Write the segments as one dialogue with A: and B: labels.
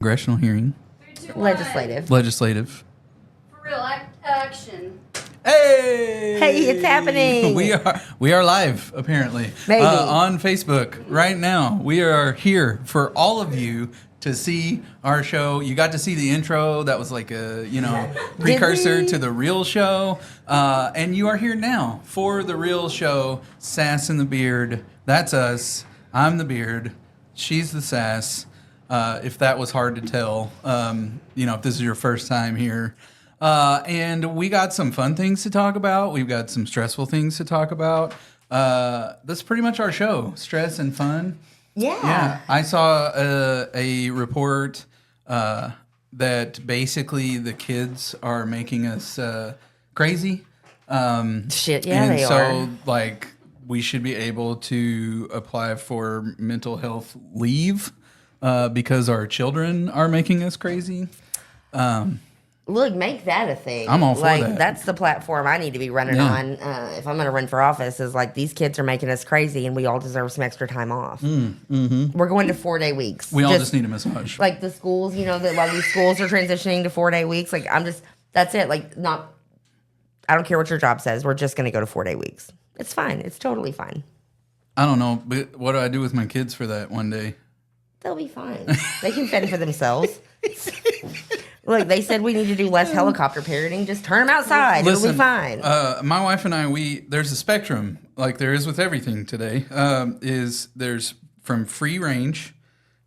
A: Congressional hearing.
B: 3, 2, 1.
A: Legislative.
B: For real, action.
A: Hey!
C: Hey, it's happening.
A: We are live, apparently.
C: Maybe.
A: On Facebook right now. We are here for all of you to see our show. You got to see the intro. That was like a, precursor to the real show. And you are here now for the real show, Sass and the Beard. That's us. I'm the Beard. She's the Sass. If that was hard to tell, if this is your first time here. And we got some fun things to talk about. We've got some stressful things to talk about. That's pretty much our show, stress and fun.
C: Yeah.
A: I saw a report that basically the kids are making us crazy.
C: Shit, yeah,
A: and
C: they
A: so,
C: are.
A: we should be able to apply for mental health leave because our children are making us crazy.
C: Look, make that a thing.
A: I'm all for that.
C: That's the platform I need to be running on if I'm going to run for office. Is these kids are making us crazy, and we all deserve some extra time off. We're going to 4-day weeks.
A: We all just need a massage.
C: Like the schools, a lot of these schools are transitioning to 4-day weeks. That's it. I don't care what your job says. We're just going to go to 4-day weeks. It's fine. It's totally fine.
A: I don't know, but what do I do with my kids for that one day?
C: They'll be fine. They can fend for themselves. Look, they said we need to do less helicopter parenting. Just turn them outside. It'll be fine.
A: My wife and I, there's a spectrum, like there is with everything today. There's from free range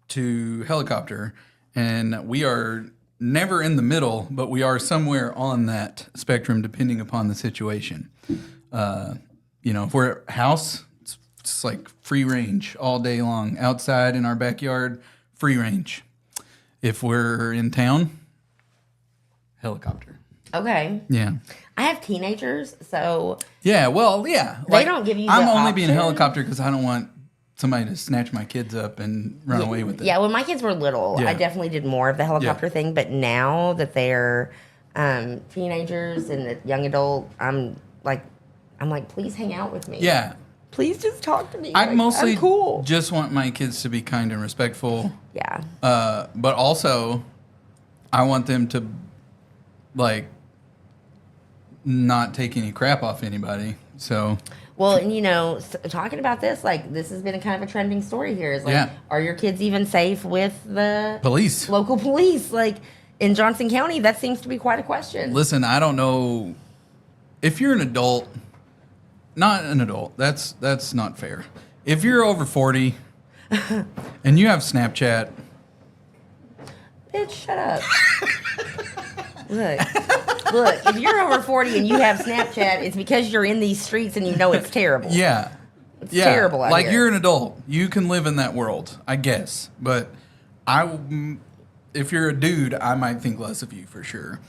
A: to helicopter, and we are never in the middle, but we are somewhere on that spectrum depending upon the situation. If we're at house, it's like free range all day long. Outside in our backyard, free range. If we're in town, helicopter.
C: Okay.
A: Yeah.
C: I have teenagers, so
A: Yeah, well, yeah.
C: They don't give you the
A: I'm only being
C: option.
A: helicopter because I don't want somebody to snatch my kids up and run away with it.
C: Yeah, when my kids were little,
A: Yeah.
C: I definitely did more of the helicopter thing. But now that they're teenagers and young adult, I'm like, please hang out with me.
A: Yeah.
C: Please just talk to me.
A: I mostly
C: I'm cool.
A: just want my kids to be kind and respectful.
C: Yeah.
A: But also, I want them to, not take any crap off anybody. So.
C: Well, and talking about this, this has been a kind of a trending story here. Is are your kids even safe with the
A: Police.
C: local police? In Johnson County, that seems to be quite a question.
A: Listen, I don't know if you're an adult. Not an adult. That's not fair. If you're over 40 and you have Snapchat,
C: Bitch, shut up. Look, if you're over 40 and you have Snapchat, it's because you're in these streets and you know it's terrible.
A: yeah,
C: It's terrible out here.
A: You're an adult, you can live in that world, I guess. But if you're a dude, I might think less of you for sure.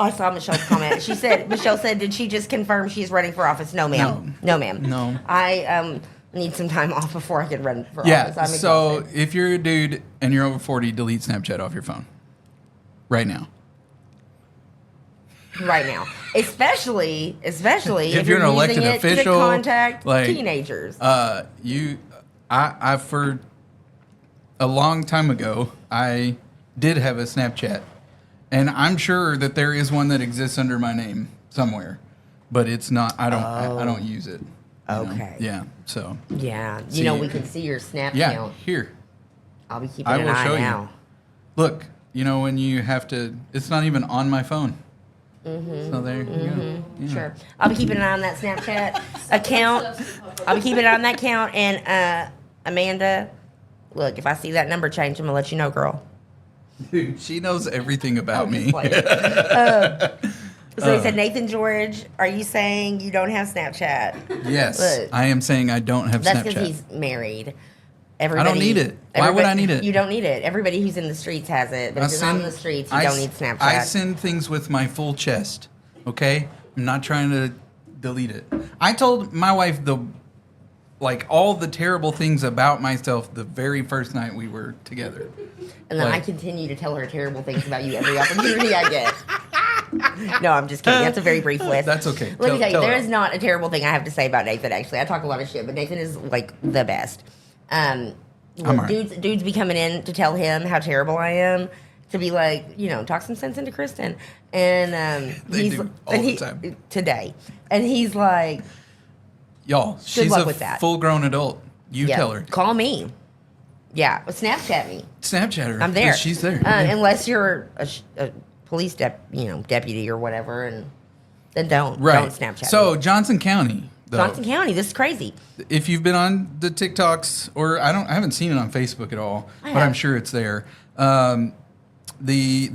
C: I saw Michelle's comment. Michelle said, did she just confirm she's running for office? No, ma'am. No, ma'am.
A: No.
C: I need some time off before I can run for office.
A: Yeah.
C: I'm
A: So
C: exhausted.
A: if you're a dude and you're over 40, delete Snapchat off your phone right now.
C: Right now. Especially if
A: you're an
C: using
A: elected
C: it
A: official,
C: to contact
A: like,
C: teenagers.
A: I for a long time ago, I did have a Snapchat, and I'm sure that there is one that exists under my name somewhere, but it's not. I don't use it. you know?
C: Okay.
A: Yeah. So.
C: Yeah.
A: See,
C: we can see your Snap
A: Yeah.
C: count.
A: Here.
C: I'll be keeping
A: I
C: an
A: will
C: eye
A: show
C: now.
A: you. Look. When you have to. It's not even on my phone. Mm-hmm. So there you go. Yeah.
C: Sure. I'll be keeping an eye on that Snapchat account. I'll be keeping an eye on that account. And Amanda, look, if I see that number change, I'm going to let you know, girl.
A: Dude, she knows everything about me.
C: So he said, Nathan George, are you saying you don't have Snapchat?
A: Yes.
C: Look,
A: I am saying I don't have
C: that's
A: Snapchat.
C: because he's married.
A: I don't need it. Why would I need it?
C: You don't need it. Everybody who's in the streets has it. But if you're not in the streets, you don't need Snapchat.
A: I send things with my full chest, okay? I'm not trying to delete it. I told my wife all the terrible things about myself the very first night we were together.
C: And then I continue to tell her terrible things about you every opportunity I get. No, I'm just kidding. That's a very brief list.
A: That's okay.
C: Let me tell you, there
A: her.
C: is not a terrible thing I have to say about Nathan, actually. I talk a lot of shit, but Nathan is, the best.
A: I'm all right.
C: Dudes be coming in to tell him how terrible I am, to be like, talk some sense into Kristen. And
A: They do all the time.
C: Today. And he's like,
A: Y'all, she's
C: luck
A: a
C: with that.
A: full-grown adult. You tell her.
C: Call me. Yeah, Snapchat me.
A: Snapchat her.
C: I'm there.
A: She's there.
C: Unless you're a police deputy or whatever, and then don't Snapchat.
A: So
C: me.
A: Johnson County, though.
C: Johnson County, this is crazy.
A: If you've been on the TikToks, or I haven't seen it on Facebook at all, but I'm sure it's there. There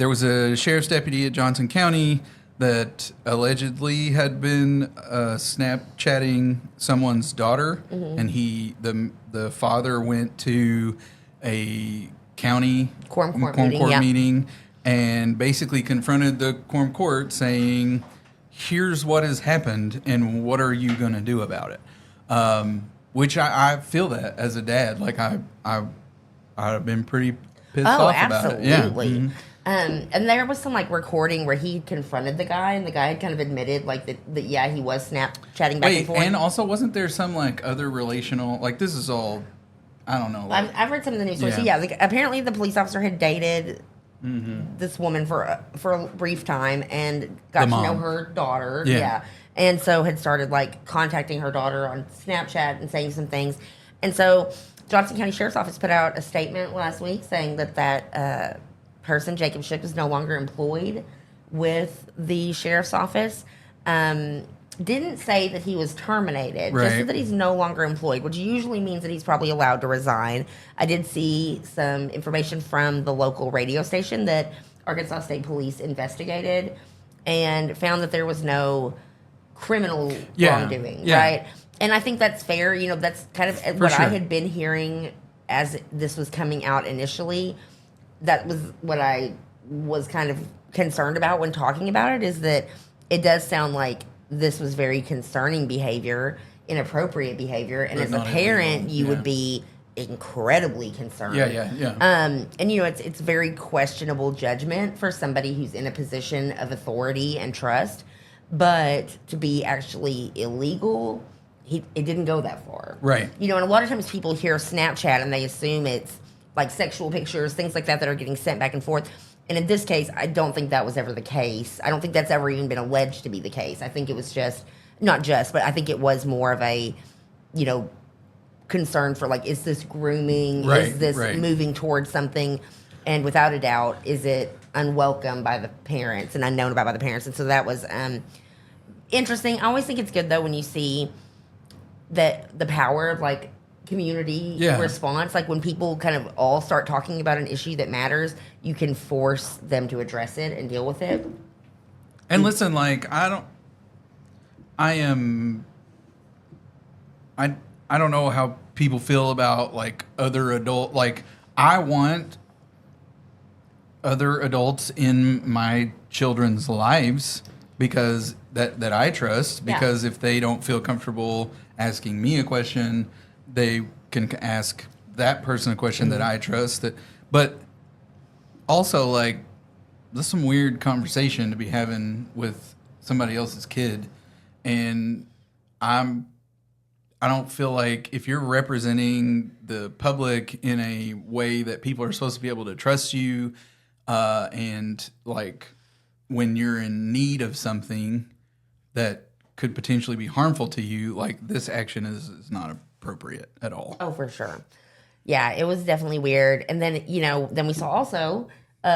A: was a sheriff's deputy at Johnson County that allegedly had been Snapchatting someone's daughter, and the father went to a county
C: quorum court
A: meeting and basically confronted the quorum court, saying, "Here's what has happened, and what are you going to do about it?" Which I feel that as a dad, like I've been pretty pissed off about it. Yeah.
C: Absolutely. And there was some recording where he confronted the guy, and the guy had kind of admitted that he was Snapchatting back and forth.
A: And also, wasn't there some other relational, this is all, I don't know.
C: I've read some of the news stories.
A: Yeah.
C: So apparently the police officer had dated this woman for a brief time and got to know her daughter. Yeah. And so had started contacting her daughter on Snapchat and saying some things. And so Johnson County Sheriff's Office put out a statement last week saying that person, Jacob Shipp, is no longer employed with the sheriff's office. Didn't say that he was terminated, just said that he's no longer employed, which usually means that he's probably allowed to resign. I did see some information from the local radio station that Arkansas State Police investigated and found that there was no criminal wrongdoing, right? And I think that's fair. That's kind of what I had been hearing as this was coming out initially. That was what I was kind of concerned about when talking about it, is that it does sound like this was very concerning behavior, inappropriate behavior, and as a parent, you would be incredibly concerned.
A: Yeah.
C: And it's very questionable judgment for somebody who's in a position of authority and trust, but to be actually illegal, it didn't go that far.
A: Right.
C: And a lot of times people hear Snapchat and they assume it's sexual pictures, things like that are getting sent back and forth. And in this case, I don't think that was ever the case. I don't think that's ever even been alleged to be the case. I think it was but I think it was more of a, concern for is this grooming? Is this moving towards something? And without a doubt, is it unwelcome by the parents and unknown about by the parents? And so that was interesting. I always think it's good, though, when you see that the power of community response, when people kind of all start talking about an issue that matters, you can force them to address it and deal with it.
A: And listen, I don't know how people feel about other adult, I want other adults in my children's lives because that I trust, because if they don't feel comfortable asking me a question, they can ask that person a question that I trust. But also, there's some weird conversation to be having with somebody else's kid, and I don't feel like if you're representing the public in a way that people are supposed to be able to trust you, and when you're in need of something that could potentially be harmful to you, this action is not appropriate at all.
C: Oh, for sure. Yeah, it was definitely weird. And then, then we saw also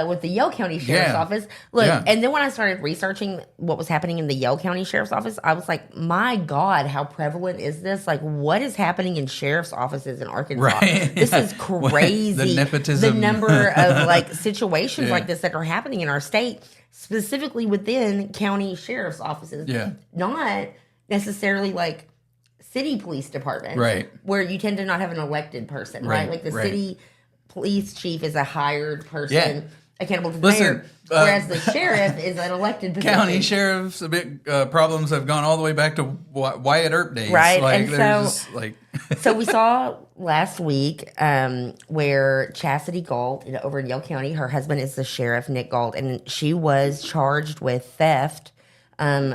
C: with the Yale County Sheriff's Office. Look, and then when I started researching what was happening in the Yale County Sheriff's Office, I was like, my God, how prevalent is this? What is happening in sheriff's offices in Arkansas? Right. This is crazy.
A: The nepotism.
C: The number of situations like this that are happening in our state, specifically within county sheriff's offices.
A: Yeah.
C: Not necessarily city police department,
A: right?
C: Where you tend to not have an elected person, right? The city police chief is a hired person accountable to the mayor, whereas the sheriff is an elected position.
A: County sheriff's problems have gone all the way back to Wyatt Earp days,
C: right? And so we
A: we
C: saw last week where Chastity Galt over in Yale County, her husband is the sheriff, Nick Galt, and she was charged with theft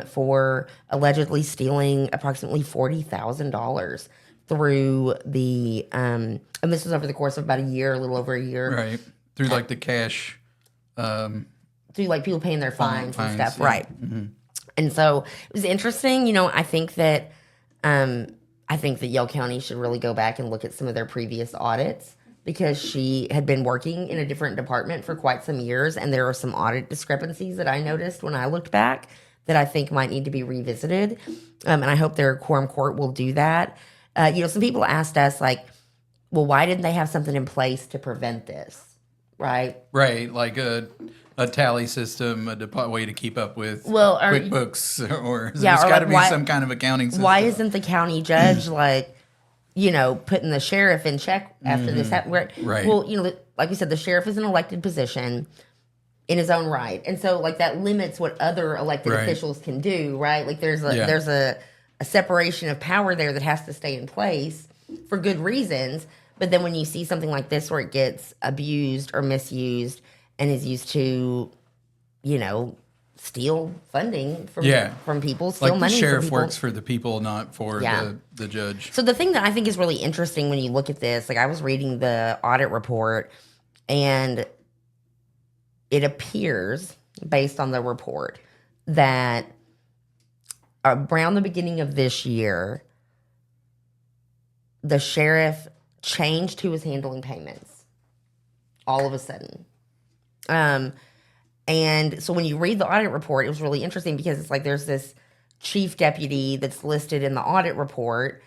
C: for allegedly stealing approximately $40,000 through the and this was over the course of about a year, a little over a year.
A: Right. Through like the cash.
C: Through like people paying their fines and stuff.
A: Yeah.
C: Right. Mm-hmm. And so it was interesting. You know, I think that Yale County should really go back and look at some of their previous audits, because she had been working in a different department for quite some years, and there were some audit discrepancies that I noticed when I looked back that I think might need to be revisited. And I hope their quorum court will do that. You know, some people asked us, like, well, why didn't they have something in place to prevent this? Right?
A: Right, like a tally system, a way to keep up with QuickBooks, or there's got to be some kind of accounting system.
C: Why isn't the county judge, like, you know, putting the sheriff in check after this happened?
A: Right.
C: Well, you know, like we said, the sheriff is an elected position in his own right. And so, like, that limits what other elected officials can do, right? Like, there's a separation of power there that has to stay in place for good reasons. But then when you see something like this where it gets abused or misused and is used to, you know, steal funding from people, steal
A: like
C: money
A: the sheriff
C: from people.
A: works for the people, not for the judge.
C: So the thing that I think is really interesting when you look at this, like, I was reading the audit report, and it appears, based on the report, that around the beginning of this year, the sheriff changed who was handling payments all of a sudden. And so when you read the audit report, it was really interesting, because it's like there's this chief deputy that's listed in the audit report,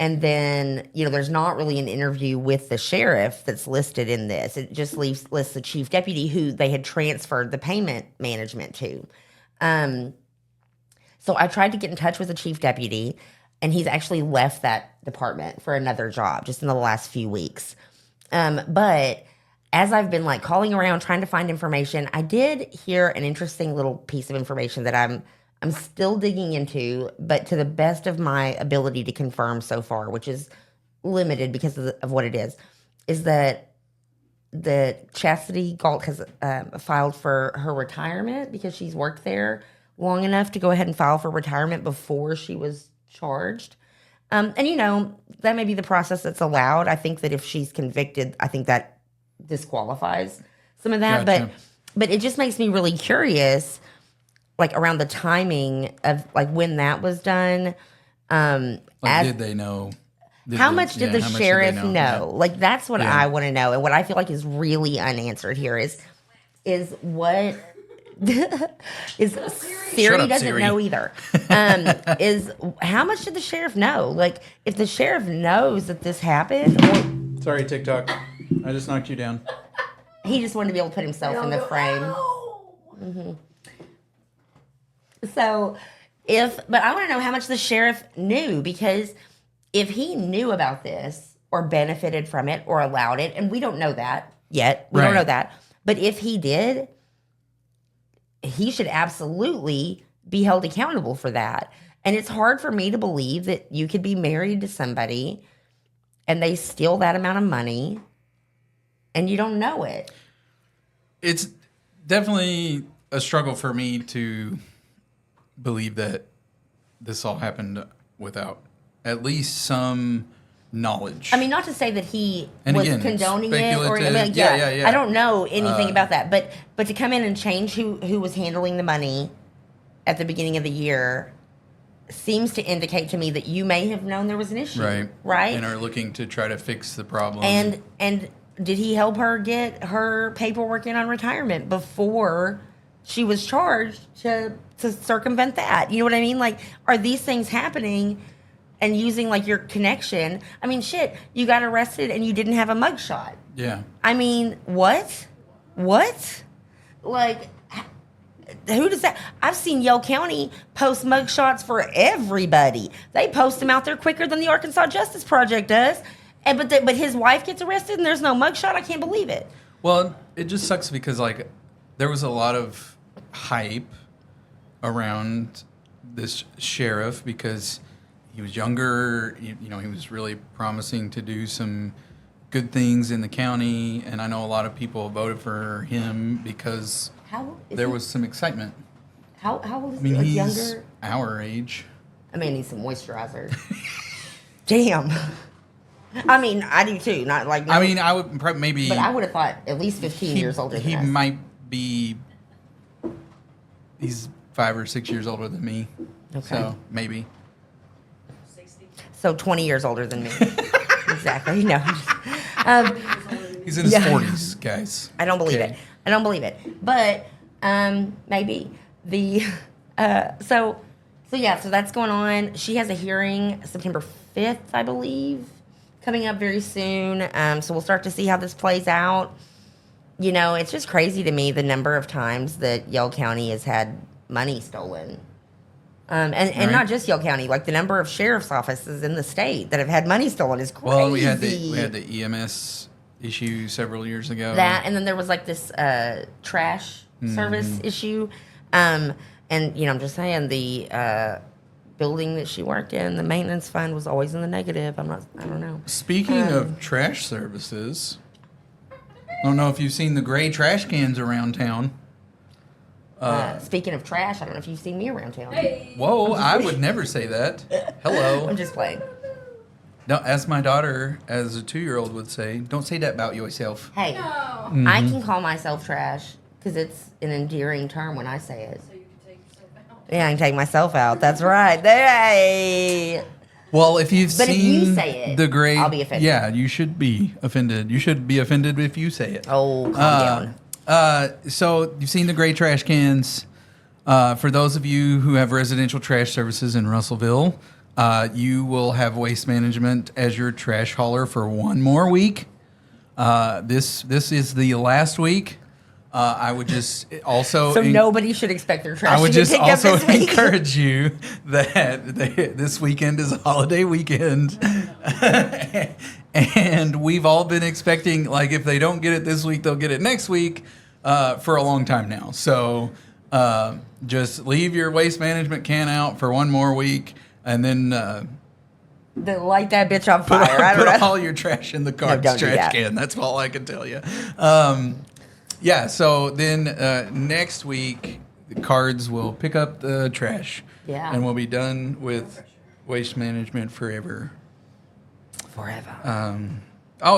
C: and then, you know, there's not really an interview with the sheriff that's listed in this. It just lists the chief deputy who they had transferred the payment management to. So I tried to get in touch with the chief deputy, and he's actually left that department for another job just in the last few weeks. But as I've been, like, calling around trying to find information, I did hear an interesting little piece of information that I'm still digging into, but to the best of my ability to confirm so far, which is limited because of what it is that Chastity Galt has filed for her retirement because she's worked there long enough to go ahead and file for retirement before she was charged. And, you know, that may be the process that's allowed. I think that if she's convicted, I think that disqualifies some of that.
A: Gotcha.
C: But it just makes me really curious, like, around the timing of, like, when that was done.
A: Did they know?
C: How much did the sheriff know?
A: Yeah.
C: Like, that's what I want to know. And what I feel like is really unanswered here is what... is Siri doesn't
A: Siri.
C: know either. Is how much did the sheriff know? Like, if the sheriff knows that this happened, or
A: Sorry, TikTok. I just knocked you down.
C: he just wanted to be able to put himself in the frame. Mm-hmm. So, but I want to know how much the sheriff knew, because if he knew about this or benefited from it or allowed it, and we don't know that yet, we don't know that, but if he did, he should absolutely be held accountable for that. And it's hard for me to believe that you could be married to somebody and they steal that amount of money and you don't know it.
A: It's definitely a struggle for me to believe that this all happened without at least some knowledge.
C: I mean, not to say that he
A: and
C: was
A: again,
C: condoning it, or
A: yeah.
C: I don't know anything about that, but to come in and change who was handling the money at the beginning of the year seems to indicate to me that you may have known there was an issue, right?
A: And are looking to try to fix the problem.
C: And did he help her get her paperwork in on retirement before she was charged to circumvent that? You know what I mean? Like, are these things happening? And using, like, your connection. I mean, shit, you got arrested and you didn't have a mugshot.
A: Yeah.
C: I mean, what? Like, who does that? I've seen Yale County post mugshots for everybody. They post them out there quicker than the Arkansas Justice Project does. But his wife gets arrested and there's no mugshot? I can't believe it.
A: Well, it just sucks because, like, there was a lot of hype around this sheriff because he was younger, you know, he was really promising to do some good things in the county, and I know a lot of people voted for him because there was some excitement.
C: How old is
A: I mean,
C: he? Like,
A: he's
C: younger?
A: our age.
C: I mean, I need some moisturizer. Damn. I mean, I do too. Not like.
A: I mean, I would probably maybe.
C: But I would have thought at least 15 years older than
A: He
C: us.
A: might be. He's 5 or 6 years older than me.
C: Okay.
A: So maybe.
B: 60.
C: So 20 years older than me. Exactly. No.
A: He's in his 40s, guys.
C: I don't believe
A: Okay.
C: it. I don't believe it. But maybe the so that's going on. She has a hearing September 5th, I believe, coming up very soon. So we'll start to see how this plays out. You know, it's just crazy to me the number of times that Yell County has had money stolen. And
A: Right.
C: not just Yell County, like the number of sheriff's offices in the state that have had money stolen is crazy.
A: Well, we had the EMS issue several years ago.
C: That, and then there was like this trash service issue. And, you know, I'm just saying the building that she worked in, the maintenance fund was always in the negative. I don't know.
A: Speaking of trash services, I don't know if you've seen the gray trash cans around town.
C: Speaking of trash, I don't know if you've seen me around town.
B: Hey.
A: Whoa, I would never say that. Hello.
C: I'm just playing.
A: No, as my daughter, as a 2-year-old would say, don't say that about yourself.
C: Hey,
B: No.
C: I can call myself trash because it's an endearing term when I say it.
B: So you can take yourself out.
C: Yeah, I can take myself out. That's right. Hey.
A: Well, if you've
C: But if you
A: seen
C: say it,
A: the gray,
C: I'll be offended.
A: Yeah, you should be offended. You should be offended if you say it.
C: Oh, calm down.
A: So you've seen the gray trash cans. For those of you who have residential trash services in Russellville, you will have Waste Management as your trash hauler for one more week. This is the last week. I would just also
C: So nobody should expect their trash
A: I would
C: to get
A: just
C: picked up
A: also
C: this week.
A: encourage you that this weekend is a holiday weekend. And we've all been expecting, like, if they don't get it this week, they'll get it next week for a long time now. So just leave your Waste Management can out for one more week and then
C: Light that bitch on fire. I don't
A: put
C: know.
A: all your trash in the cart's
C: don't do
A: trash
C: that.
A: can. That's all I can tell you. Yeah, so then next week, the cards will pick up the trash.
C: Yeah.
A: And we'll be done with Waste Management forever.
C: Forever.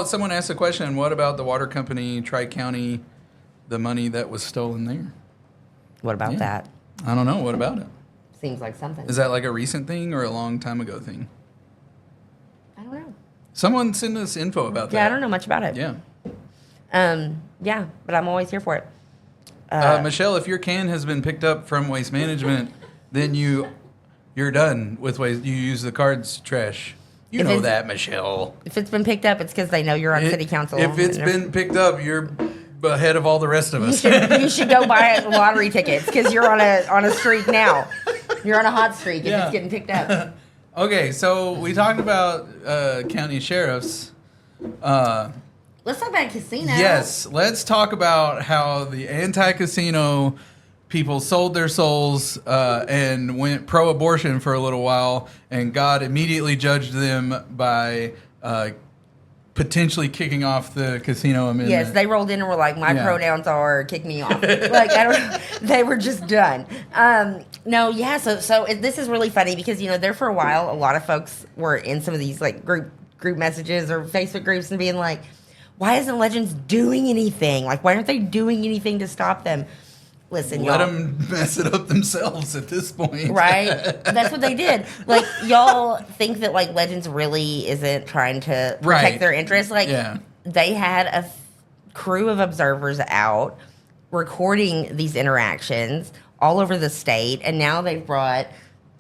A: Someone asked a question. What about the water company, Tri-County, the money that was stolen there?
C: What about
A: Yeah.
C: that?
A: I don't know. What about it?
C: Seems like something.
A: Is that like a recent thing or a long time ago thing?
C: I don't know.
A: Someone send us info about that.
C: Yeah, I don't know much about it.
A: Yeah.
C: Yeah, but I'm always here for it.
A: Michelle, if your can has been picked up from Waste Management, then you're done with waste. You use the cards trash. You
C: If
A: know
C: it's-
A: that, Michelle.
C: If it's been picked up, it's because they know you're on city council.
A: If it's
C: and
A: been picked up, you're ahead of all the rest of us.
C: you should go buy lottery tickets because you're on a streak now. You're on a hot streak if
A: Yeah.
C: it's getting picked up.
A: Okay, so we talked about county sheriffs.
C: Let's talk about casino.
A: Yes, let's talk about how the anti-casino people sold their souls and went pro-abortion for a little while, and God immediately judged them by potentially kicking off the casino amendment.
C: Yes, they rolled in and were like, "My
A: Yeah.
C: pronouns are kick me off." Like I don't. They were just done. No, yeah. This is really funny because there for a while, a lot of folks were in some of these like group messages or Facebook groups and being like, "Why isn't Legends doing anything? Like, why aren't they doing anything to stop them?" Listen,
A: Let
C: y'all.
A: them mess it up themselves at this point.
C: Right? That's what they did. Like, y'all think that, like, Legends really isn't trying to protect
A: Right.
C: their interests. Like,
A: Yeah.
C: they had a crew of observers out recording these interactions all over the state, and now they've brought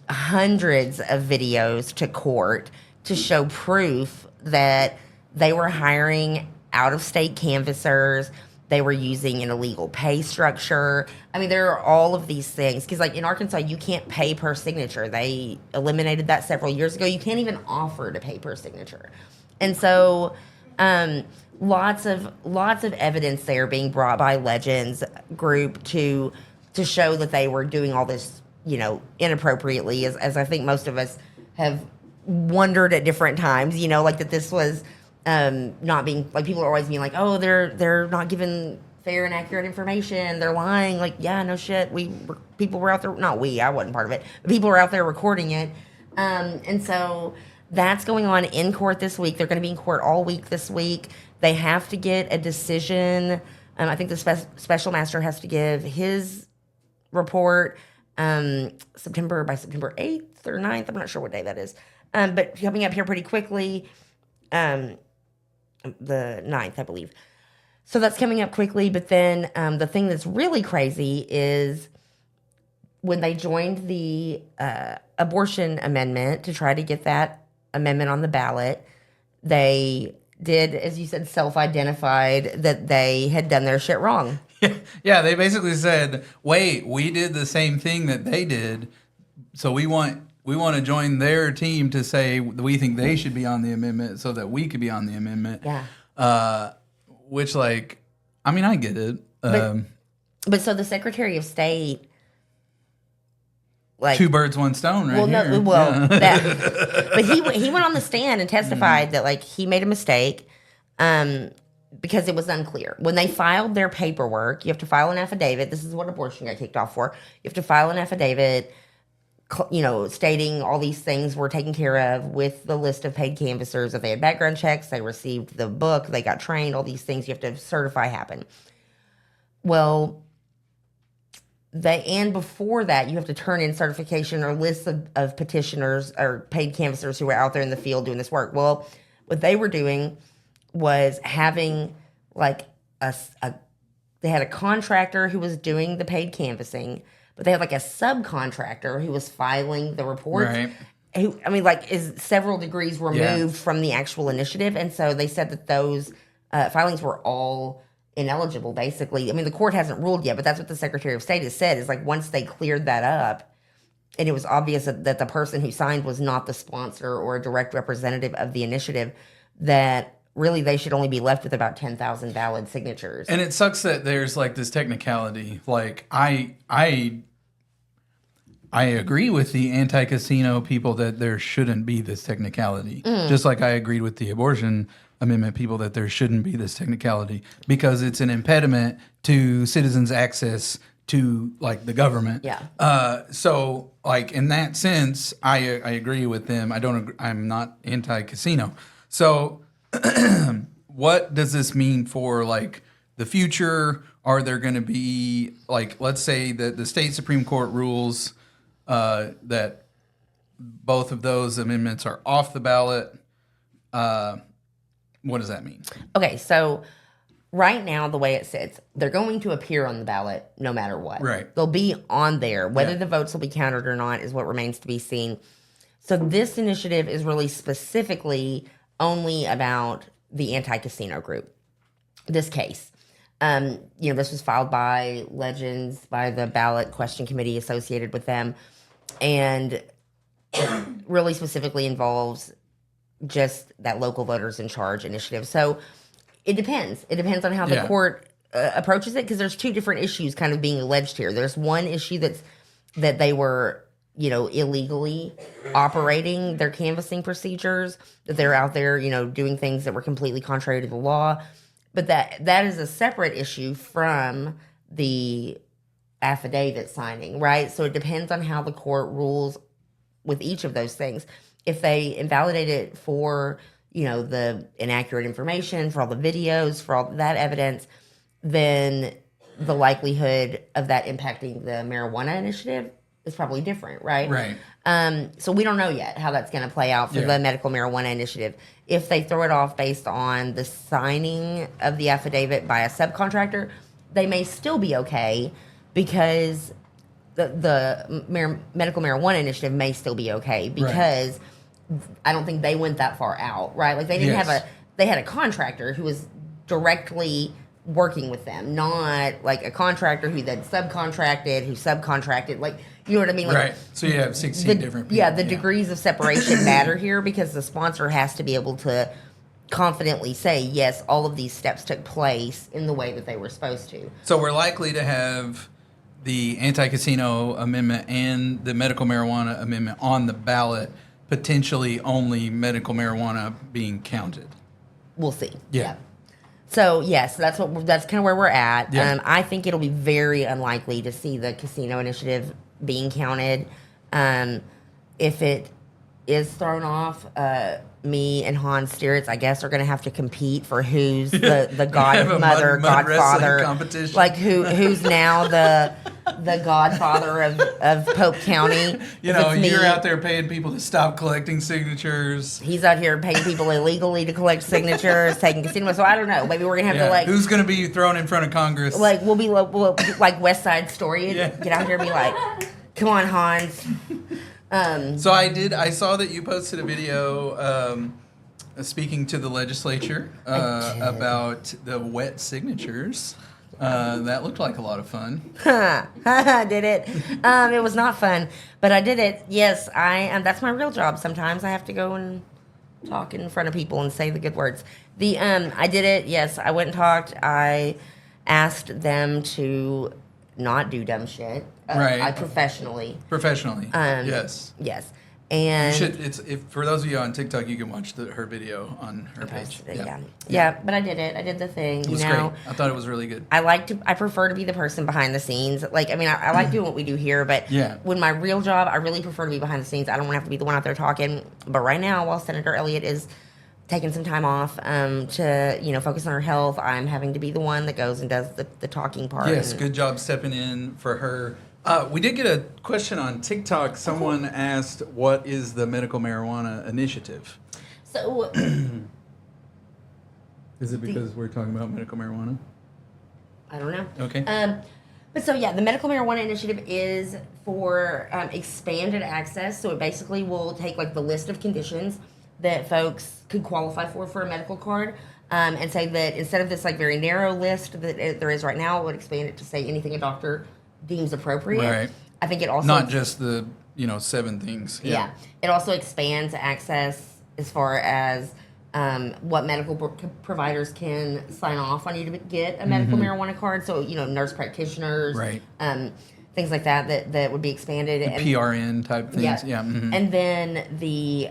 C: hundreds of videos to court to show proof that they were hiring out-of-state canvassers. They were using an illegal pay structure. I mean, there are all of these things. Because, like, in Arkansas, you can't pay per signature. They eliminated that several years ago. You can't even offer to pay per signature. And so lots of evidence there being brought by Legends Group to show that they were doing all this, inappropriately, as I think most of us have wondered at different times, like that this was not being, like, people are always being like, oh, they're not giving fair and accurate information, they're lying. Like, yeah, no shit, people were out there, not we, I wasn't part of it, but people were out there recording it. And so That's going on in court this week. They're going to be in court all week this week. They have to get a decision. I think the special master has to give his report September 8th or 9th. I'm not sure what day that is. But coming up here pretty quickly, the 9th, I believe. So that's coming up quickly. But then the thing that's really crazy is when they joined the abortion amendment to try to get that amendment on the ballot, they did, as you said, self-identified that they had done their shit wrong.
A: Yeah, they basically said, wait, we did the same thing that they did, so we want to join their team to say we think they should be on the amendment so that we could be on the amendment.
C: Yeah.
A: Which, like, I mean, I get it.
C: But so the Secretary of State, like,
A: two birds, one stone, right?
C: But he went on the stand and testified that, like, he made a mistake because it was unclear. When they filed their paperwork, you have to file an affidavit. This is what abortion got kicked off for. You have to file an affidavit, stating all these things were taken care of with the list of paid canvassers, that they had background checks, they received the book, they got trained, all these things you have to certify happen. Well, and before that, you have to turn in certification or lists of petitioners or paid canvassers who were out there in the field doing this work. Well, what they were doing was having, like, they had a contractor who was doing the paid canvassing, but they had, like, a subcontractor who was filing the reports.
A: Right.
C: Who, I mean, like, is several degrees removed from the actual initiative. And so they said that those filings were all ineligible, basically. I mean, the court hasn't ruled yet, but that's what the Secretary of State has said, is, like, once they cleared that up and it was obvious that the person who signed was not the sponsor or a direct representative of the initiative, that really they should only be left with about 10,000 valid signatures.
A: And it sucks that there's, like, this technicality. Like, I agree with the anti-casino people that there shouldn't be this technicality. Just like I agreed with the abortion amendment people that there shouldn't be this technicality, because it's an impediment to citizens' access to, like, the government.
C: Yeah.
A: So, like, in that sense, I agree with them. I'm not anti-casino. So what does this mean for, like, the future? Are there going to be, like, let's say that the state Supreme Court rules that both of those amendments are off the ballot? What does that mean?
C: Okay, so right now, the way it sits, they're going to appear on the ballot no matter what.
A: Right.
C: They'll be on there. Whether the votes will be counted or not is what remains to be seen. So this initiative is really specifically only about the anti-casino group. This case. This was filed by Legends, by the ballot question committee associated with them, and really specifically involves just that local voters in charge initiative. So it depends. It depends on how the court approaches it, because there's two different issues kind of being alleged here. There's one issue that they were, illegally operating their canvassing procedures, that they're out there, doing things that were completely contrary to the law. But that is a separate issue from the affidavit signing, right? So it depends on how the court rules with each of those things. If they invalidate it for, the inaccurate information, for all the videos, for all that evidence, then the likelihood of that impacting the marijuana initiative is probably different, right?
A: Right.
C: So we don't know yet how that's going to play out for the medical marijuana initiative. If they throw it off based on the signing of the affidavit by a subcontractor, they may still be okay, because the medical marijuana initiative may still be okay, because I don't think they went that far out, right? Like, they didn't they had a contractor who was directly working with them, not like a contractor who then subcontracted, like, you know what I mean? Like,
A: right. So you have 16 different people.
C: Yeah, the degrees of separation matter here, because the sponsor has to be able to confidently say, yes, all of these steps took place in the way that they were supposed to.
A: So we're likely to have the anti-casino amendment and the medical marijuana amendment on the ballot, potentially only medical marijuana being counted.
C: We'll see.
A: Yeah.
C: So yes, that's kind of where we're at.
A: Yeah.
C: I think it'll be very unlikely to see the casino initiative being counted. If is thrown off. Me and Hans Stieritz, I guess, are going to have to compete for who's the godmother,
A: mud
C: godfather,
A: competition.
C: like who's now the godfather of Pope County.
A: You know, you're out there paying people to stop collecting signatures.
C: He's out here paying people illegally to collect signatures, taking casino. So I don't know. Maybe we're gonna have to like.
A: Who's gonna be thrown in front of Congress?
C: Like we'll be like West Side Story. Get out here and be like, come on, Hans.
A: So I saw that you posted a video speaking to the legislature about the wet signatures. That looked like a lot of fun.
C: Did it? It was not fun, but I did it. Yes, that's my real job. Sometimes I have to go and talk in front of people and say the good words. I did it. Yes, I went and talked. I asked them to not do dumb shit.
A: Right.
C: Professionally.
A: Yes.
C: Yes. And
A: you should. If for those of you on TikTok, you can watch her video on her page.
C: Yeah. But I did it. I did the thing.
A: It was great. I thought it was really good.
C: I prefer to be the person behind the scenes. Like, I mean, I like doing what we do here, but when my real job, I really prefer to be behind the scenes. I don't want to have to be the one out there talking. But right now, while Senator Elliott is taking some time off to focus on her health, I'm having to be the one that goes and does the talking part.
A: Yes, good job stepping in for her. We did get a question on TikTok. Someone asked, what is the medical marijuana initiative?
C: So...
A: Is it because we're talking about medical marijuana?
C: I don't know.
A: Okay.
C: But so, the medical marijuana initiative is for expanded access. So it basically will take, like, the list of conditions that folks could qualify for a medical card and say that instead of this, like, very narrow list that there is right now, it would expand it to say anything a doctor deems appropriate.
A: Right.
C: I think it also...
A: Not just the, 7 things.
C: Yeah. It also expands access as far as what medical providers can sign off on you to get a medical marijuana card. So, nurse practitioners. Right. Things like that would be expanded.
A: PRN type things. Yeah. Mm-hmm.
C: And then the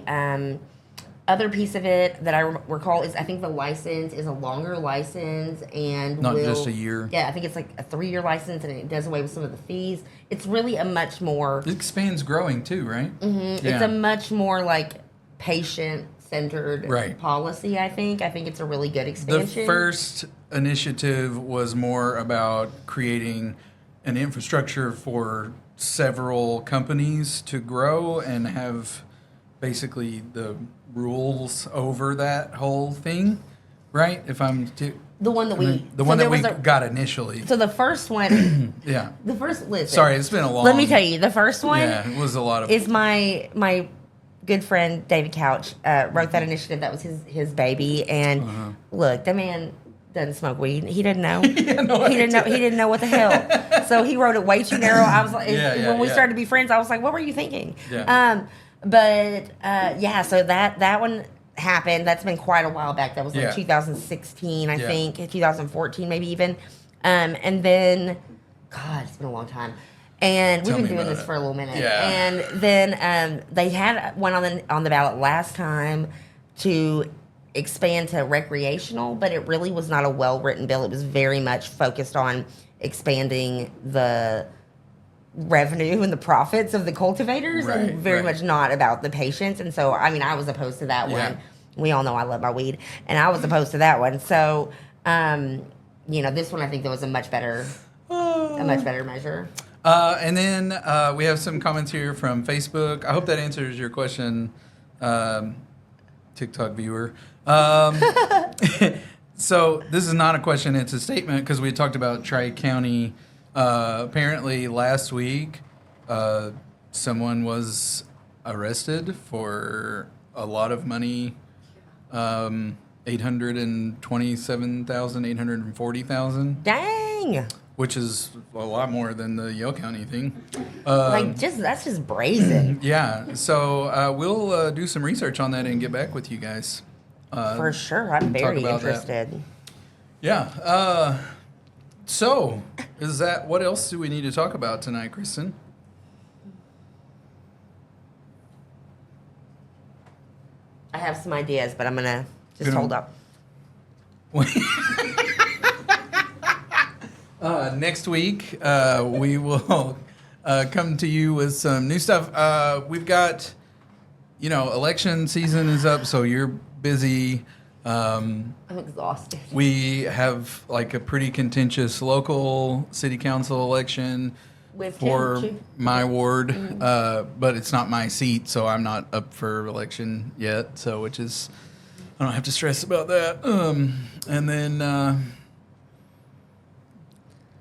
C: other piece of it that I recall is I think the license is a longer license and
A: not just a year.
C: Yeah, I think it's like a 3-year license and it does away with some of the fees. It's really a much more...
A: It expands growing too, right?
C: Mm-hmm. Yeah. It's a much more like patient-centered policy, I think. I think it's a really good expansion.
A: The first initiative was more about creating an infrastructure for several companies to grow and have basically the rules over that whole thing, right? If I'm
C: the one that we
A: got initially.
C: So the first one,
A: yeah.
C: The first listen.
A: Sorry, it's been a long.
C: Let me tell you, the first one,
A: it was a lot of.
C: Is my good friend David Couch wrote that initiative. That was his baby, and look, that man doesn't smoke weed. He didn't know. He didn't know what the hell. So he wrote it way too narrow. I was like, when we started to be friends, I was like, what were you thinking?
A: Yeah.
C: So that one happened. That's been quite a while back. That was like 2016, I think, 2014 maybe even. And then, God, it's been a long time. And we've been doing this for a little minute.
A: Yeah.
C: And then they had one on the ballot last time to expand to recreational, but it really was not a well-written bill. It was very much focused on expanding the revenue and the profits of the cultivators and very much not about the patients. And so, I mean, I was opposed to that one. We all know I love my weed. And I was opposed to that one. So, this one I think there was a much better measure.
A: And then we have some comments here from Facebook. I hope that answers your question, TikTok viewer. So this is not a question, it's a statement because we talked about Tri-County. Apparently last week, someone was arrested for a lot of money, $827,000, $840,000.
C: Dang!
A: Which is a lot more than the Yale County thing.
C: That's just brazen.
A: Yeah. So we'll do some research on that and get back with you guys.
C: For sure. I'm very interested.
A: That. Yeah. So is that, what else do we need to talk about tonight, Kristen?
C: I have some ideas, but I'm going to just hold up.
A: Next week, we will come to you with some new stuff. We've got election season is up, so you're busy.
C: I'm exhausted.
A: We have like a pretty contentious local city council election for my ward, but it's not my seat, so I'm not up for election yet. So, I don't have to stress about that. And then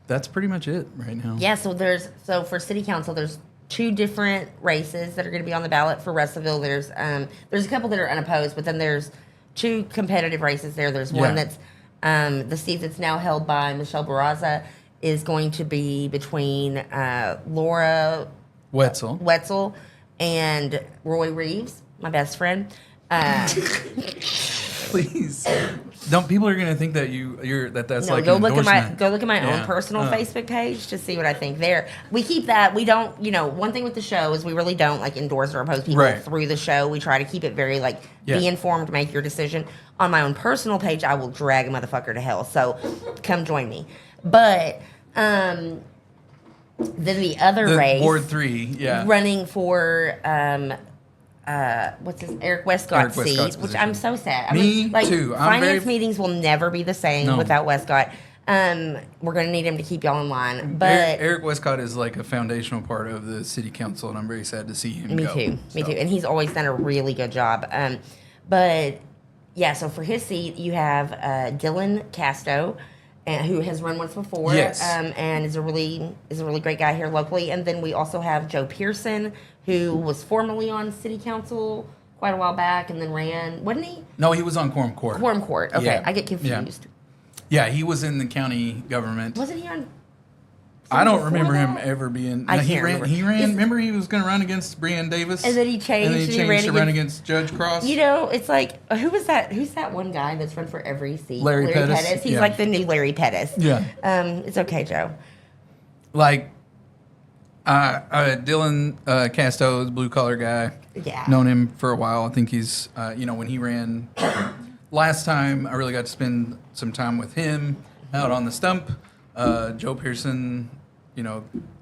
A: that's pretty much it right now.
C: Yeah. So for city council, there's 2 different races that are going to be on the ballot for Russellville. There's a couple that are unopposed, but then there's 2 competitive races there. There's one that's the seat that's now held by Michelle Barraza is going to be between Laura Wetzel and Roy Reeves, my best friend.
A: Please, don't. People are going to think that that's like
C: go
A: an
C: look
A: endorsement.
C: Go look at my own personal Facebook page to see what I think there. We keep that. We don't. One thing with the show is we really don't like endorse or oppose people through the show. We try to keep it very be informed, make your decision. On my own personal page, I will drag a motherfucker to hell. So come join me. But then the other race,
A: Ward 3,
C: running for Eric Westcott's seat, which
A: position.
C: I'm so sad.
A: Me too.
C: Finance meetings will never be the same without Westcott. We're going to need him to keep y'all in line. But
A: Eric Westcott is like a foundational part of the city council, and I'm very sad to see him go.
C: Me too. And he's always done a really good job. But yeah, so for his seat, you have Dylan Casto, who has run once before, and is a really great guy here locally. And then we also have Joe Pearson, who was formerly on city council quite a while back, and then ran, wasn't he?
A: No, he was on Quorum Court.
C: Quorum Court. Okay,
A: Yeah.
C: I get confused.
A: Yeah, he was in the county government.
C: Wasn't he on?
A: I don't remember him ever being.
C: I
A: he
C: can't
A: ran.
C: remember.
A: He ran. Remember, he was going to run against Breanne Davis,
C: And then he changed.
A: And then he changed to run against Judge Cross.
C: It's like, who was that? Who's that one guy that's run for every seat?
A: Larry Pettis.
C: He's like the new Larry Pettis.
A: Yeah.
C: It's okay, Joe.
A: Like, Dylan Casto is a blue collar guy.
C: Yeah.
A: Known him for a while. I think he's, when he ran last time, I really got to spend some time with him out on the stump. Joe Pearson,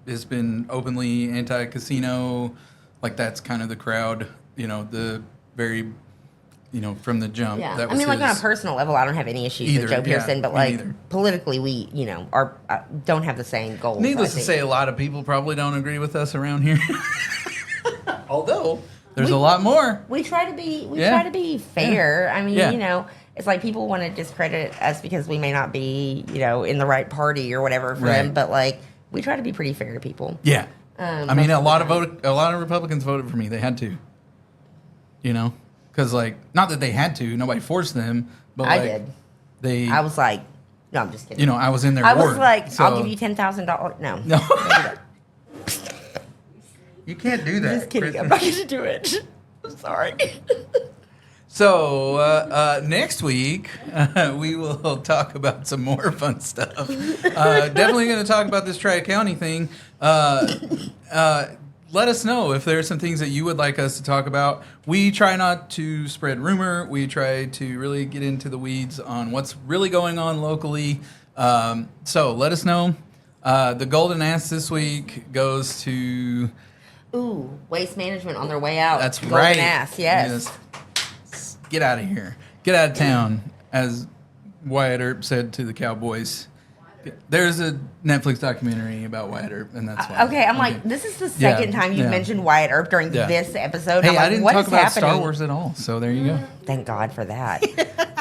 A: has been openly anti-casino. Like, that's kind of the crowd, the very, from the jump.
C: Yeah.
A: That was
C: on a personal level, I don't have any issues with Joe Pearson, but politically, we, don't have the same goals.
A: Needless to say, a lot of people probably don't agree with us around here. Although there's a lot more.
C: We try to be fair. I mean, it's like people want to discredit us because we may not be, in the right party or whatever for them, but we try to be pretty fair to people.
A: Yeah. A lot of Republicans voted for me. They had to. Because not that they had to, nobody forced them, but
C: I did. I was like, no, I'm just kidding.
A: I was in their
C: ward.
A: I
C: was like, I'll give you $10,000. No.
A: You can't do that.
C: Just kidding. I'm not going to do it. I'm sorry.
A: So next week we will talk about some more fun stuff. Definitely going to talk about this Tri-County thing. Let us know if there are some things that you would like us to talk about. We try not to spread rumor. We try to really get into the weeds on what's really going on locally. So let us know. The Golden Ass this week goes to...
C: Ooh, Waste Management on their way out.
A: That's
C: Golden
A: right.
C: Ass, yes.
A: Get out of here. Get out of town, as Wyatt Earp said to the Cowboys. There's a Netflix documentary about Wyatt Earp, and that's why.
C: Okay, I'm like, this is the second time you've mentioned Wyatt Earp during this episode.
A: Hey,
C: I
A: didn't talk about Star Wars at all, so there you go.
C: Thank God for that.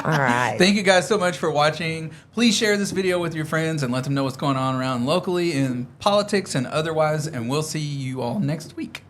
C: All right.
A: Thank you guys so much for watching. Please share this video with your friends and let them know what's going on around locally in politics and otherwise, and we'll see you all next week.